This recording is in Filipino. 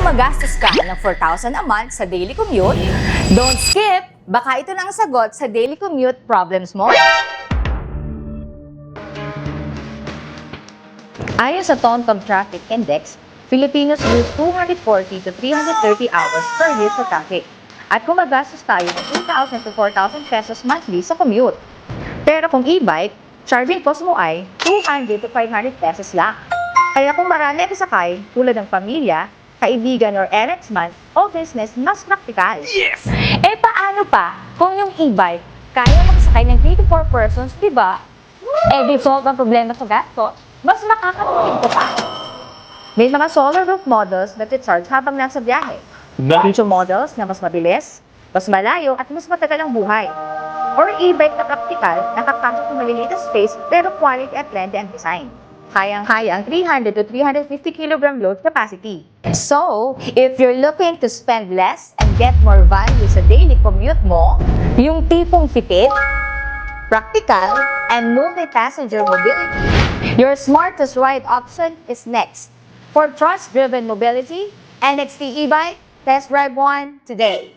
gumagastos ka ng 4,000 a month sa daily commute, don't skip! Baka ito na ang sagot sa daily commute problems mo. Ayon sa TomTom Traffic Index, Filipinos lose 240 to 330 hours per year sa traffic. At gumagastos tayo ng 2,000 to 4,000 pesos monthly sa commute. Pero kung e-bike, charging cost mo ay 200 to 500 pesos lang. Kaya kung marami ang sakay, tulad ng pamilya, kaibigan or errands man, o business, mas praktikal. Yes! Paano pa kung yung e-bike kaya makasakay ng 3 to 4 persons, di ba? Default ang problema sa gasto, mas makakatipid ko pa. May mga solar roof models na charge habang nasa biyahe. Video models na mas mabilis, mas malayo at mas matagal ang buhay. Or e-bike na praktikal, nakakasok ng maliliit na space pero quality at length and design. Kayang-kaya ang 300 to 350 kg load capacity. So, if you're looking to spend less and get more value sa daily commute mo, yung tipong tipid, practical, and multi-passenger mobility, your smartest ride option is next. For trust-driven mobility, NXT e-bike, test drive one today.